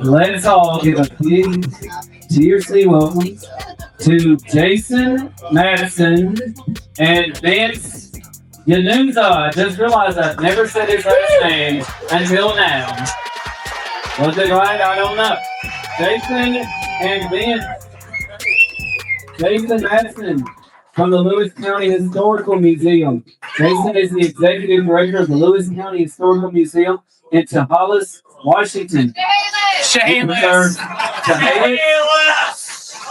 Let's all give a big seriously welcome to Jason Madison and Vince Yanunza. I just realized I've never said his last name until now. Was it right? I don't know. Jason and Vince. Jason Madison from the Lewis County Historical Museum. Jason is the executive director of the Lewis County Historical Museum in Chehalis, Washington. Chehalis.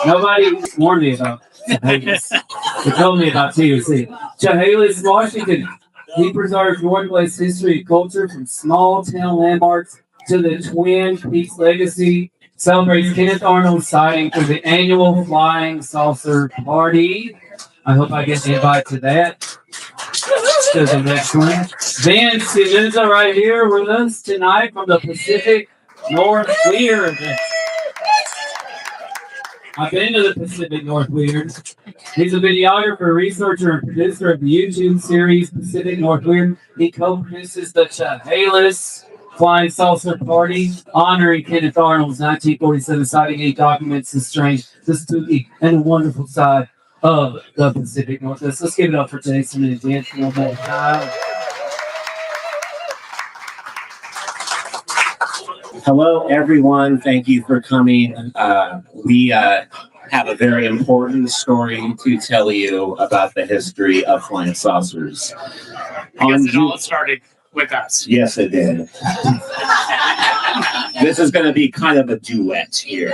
Nobody warned me about Chehalis. They told me about TOC. Chehalis, Washington. He preserves Northwest history and culture from small town landmarks to the Twin Peaks legacy. Celebrates Kenneth Arnold sighting for the annual Flying Saucer Party. I hope I get the invite to that. To the next one. Vince Yanunza right here with us tonight from the Pacific NorthWEIRD. I've been to the Pacific NorthWEIRD. He's a videographer, researcher, and producer of the YouTube series Pacific NorthWEIRD. He co-produces the Chehalis Flying Saucer Party, honoring Kenneth Arnold's 1947 sighting. He documents the strange, the spooky, and the wonderful side of the Pacific Northwest. Let's give it up for Jason and Vince one more time. Hello, everyone. Thank you for coming. We have a very important story to tell you about the history of flying saucers. I guess it all started with us. Yes, it did. This is going to be kind of a duet here.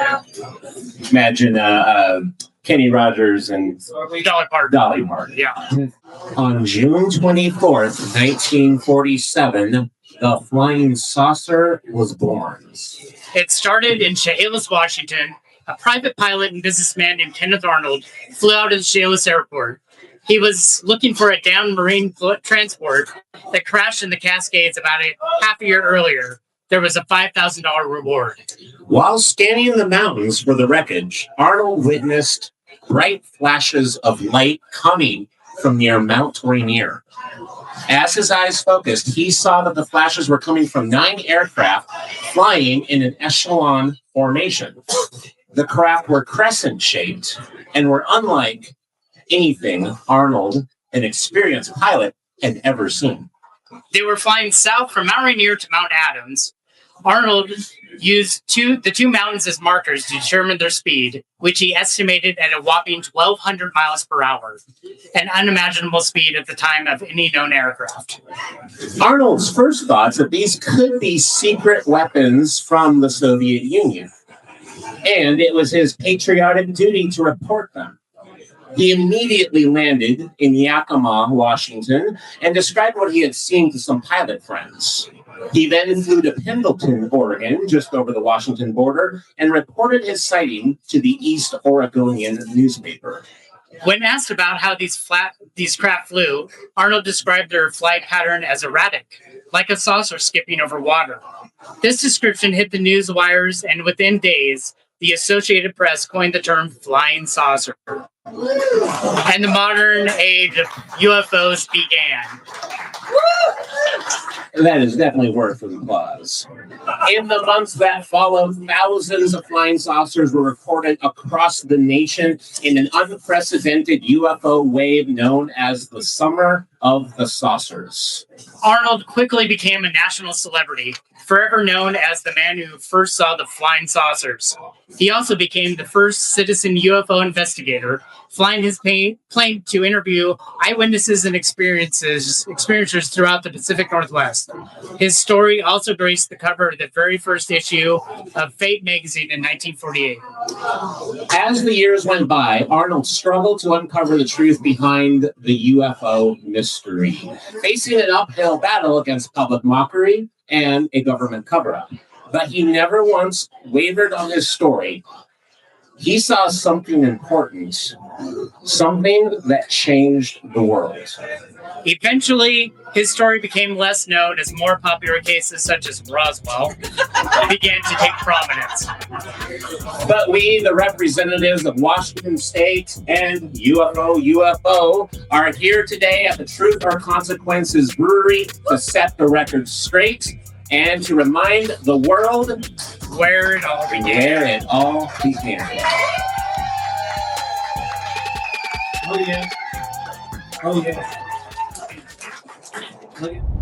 Imagine Kenny Rogers and Dolly Parton. Yeah. On June 24th, 1947, the flying saucer was born. It started in Chehalis, Washington. A private pilot and businessman named Kenneth Arnold flew out of the Chehalis airport. He was looking for a downed marine transport that crashed in the Cascades about half a year earlier. There was a $5,000 reward. While scanning the mountains for the wreckage, Arnold witnessed bright flashes of light coming from near Mount Rainier. As his eyes focused, he saw that the flashes were coming from 9 aircraft flying in an echelon formation. The craft were crescent-shaped and were unlike anything Arnold, an experienced pilot, had ever seen. They were flying south from Mount Rainier to Mount Adams. Arnold used the two mountains as markers to determine their speed, which he estimated at a whopping 1,200 miles per hour, an unimaginable speed at the time of any known aircraft. Arnold's first thoughts that these could be secret weapons from the Soviet Union, and it was his patriotic duty to report them. He immediately landed in Yakima, Washington, and described what he had seen to some pilot friends. He then flew to Pendleton, Oregon, just over the Washington border, and reported his sighting to the East Oregonian newspaper. When asked about how these craft flew, Arnold described their flight pattern as erratic, like a saucer skipping over water. This description hit the news wires, and within days, the Associated Press coined the term flying saucer. And the modern age of UFOs began. That is definitely worth an applause. In the months that followed, thousands of flying saucers were reported across the nation in an unprecedented UFO wave known as the Summer of the Saucers. Arnold quickly became a national celebrity, forever known as the man who first saw the flying saucers. He also became the first citizen UFO investigator, flying his plane to interview eyewitnesses and experiencers throughout the Pacific Northwest. His story also graced the cover of the very first issue of Fate magazine in 1948. As the years went by, Arnold struggled to uncover the truth behind the UFO mystery, facing an uphill battle against public mockery and a government cover-up. But he never once wavered on his story. He saw something important, something that changed the world. Eventually, his story became less known as more popular cases such as Roswell began to take prominence. But we, the representatives of Washington State and UFO, are here today at the Truth or Consequences Brewery to set the record straight and to remind the world where it all began. Where it all began. Oh yeah. Oh yeah. Oh yeah.